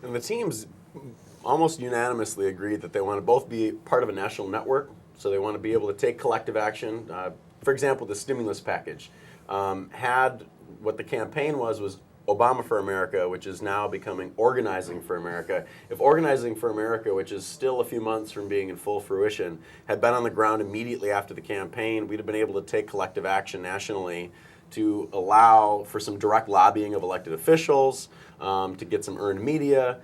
And the teams almost unanimously agreed that they want to both be part of a national network, so they want to be able to take collective action. For example, the stimulus package had what the campaign was Obama for America, which is now becoming Organizing for America. If Organizing for America, which is still a few months from being in full fruition, had been on the ground immediately after the campaign, we'd have been able to take collective action nationally to allow for some direct lobbying of elected officials, to get some earned media,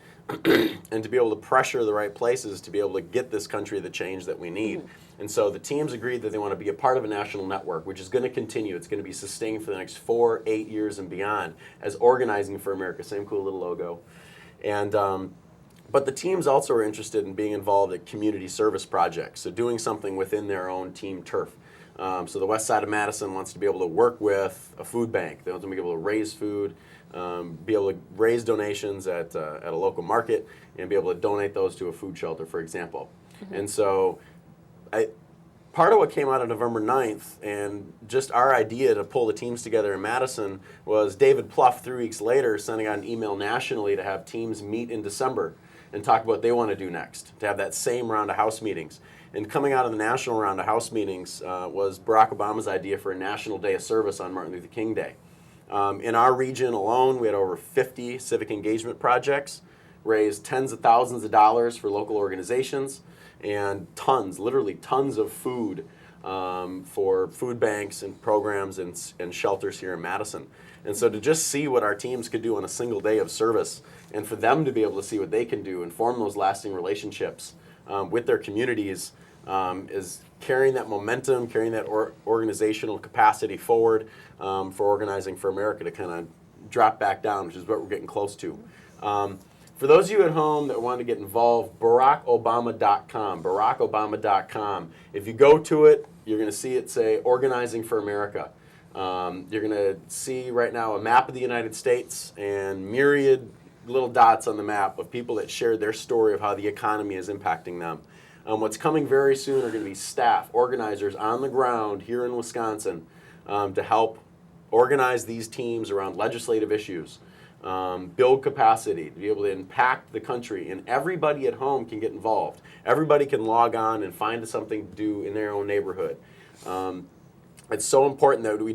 and to be able to pressure the right places to be able to get this country the change that we need. And so the teams agreed that they want to be a part of a national network, which is going to continue. It's going to be sustained for the next 4, 8 years and beyond as Organizing for America. Same cool little logo. And but the teams also are interested in being involved in community service projects, so doing something within their own team turf. So the west side of Madison wants to be able to work with a food bank. They want to be able to raise food, be able to raise donations at a local market, and be able to donate those to a food shelter, for example. And so part of what came out of November 9th and just our idea to pull the teams together in Madison was David Plouffe 3 weeks later sending out an email nationally to have teams meet in December and talk about what they want to do next, to have that same round of House meetings. And coming out of the national round of House meetings was Barack Obama's idea for a National Day of Service on Martin Luther King Day. In our region alone, we had over 50 civic engagement projects, raised tens of thousands of dollars for local organizations, and tons, literally tons of food for food banks and programs and shelters here in Madison. And so to just see what our teams could do on a single day of service, and for them to be able to see what they can do and form those lasting relationships with their communities, is carrying that momentum, carrying that organizational capacity forward for Organizing for America to kind of drop back down, which is what we're getting close to. For those of you at home that want to get involved, BarackObama.com, BarackObama.com. If you go to it, you're going to see it say Organizing for America. You're going to see right now a map of the United States and myriad little dots on the map of people that shared their story of how the economy is impacting them. What's coming very soon are going to be staff, organizers on the ground here in Wisconsin to help organize these teams around legislative issues, build capacity, to be able to impact the country, and everybody at home can get involved. Everybody can log on and find something to do in their own neighborhood. It's so important that we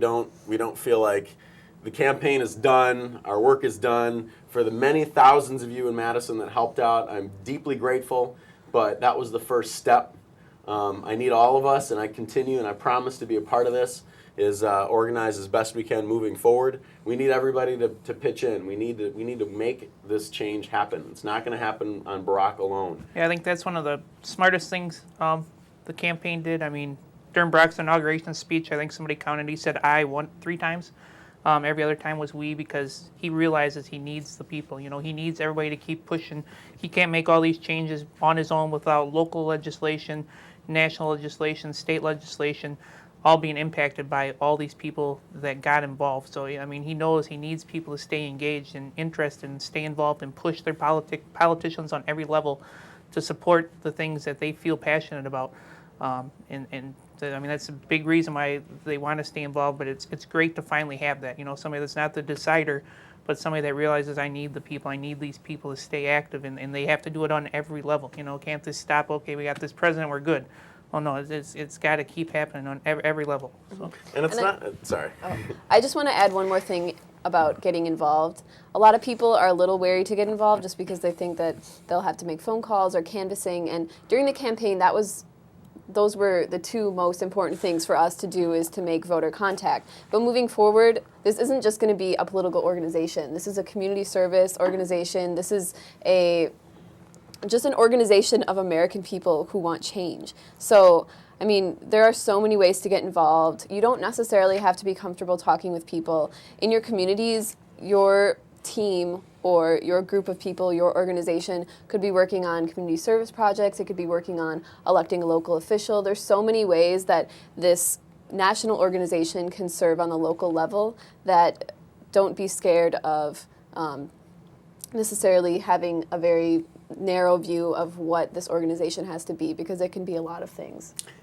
don't feel like the campaign is done, our work is done. For the many thousands of you in Madison that helped out, I'm deeply grateful, but that was the first step. I need all of us, and I continue, and I promise to be a part of this, is organize as best we can moving forward. We need everybody to pitch in. We need to make this change happen. It's not going to happen on Barack alone. Yeah, I think that's one of the smartest things the campaign did. I mean, during Barack's inauguration speech, I think somebody counted, he said "I" 3 times. Every other time was "we," because he realizes he needs the people. You know, he needs everybody to keep pushing. He can't make all these changes on his own without local legislation, national legislation, state legislation, all being impacted by all these people that got involved. So, I mean, he knows he needs people to stay engaged and interested and stay involved and push their politicians on every level to support the things that they feel passionate about. I mean, that's a big reason why they want to stay involved, but it's great to finally have that. You know, somebody that's not the decider, but somebody that realizes I need the people, I need these people to stay active, and they have to do it on every level. You know, can't just stop, okay, we got this president, we're good. Oh no, it's got to keep happening on every level. So. And it's not, sorry. Oh, I just want to add one more thing about getting involved. A lot of people are a little wary to get involved just because they think that they'll have to make phone calls or canvassing, and during the campaign, those were the 2 most important things for us to do, is to make voter contact. But moving forward, this isn't just going to be a political organization. This is a community service organization. This is just an organization of American people who want change. So, I mean, there are so many ways to get involved. You don't necessarily have to be comfortable talking with people. In your communities, your team or your group of people, your organization could be working on community service projects. It could be working on electing a local official. There's so many ways that this national organization can serve on the local level, that don't be scared of necessarily having a very narrow view of what this organization has to be, because it can be a lot of things.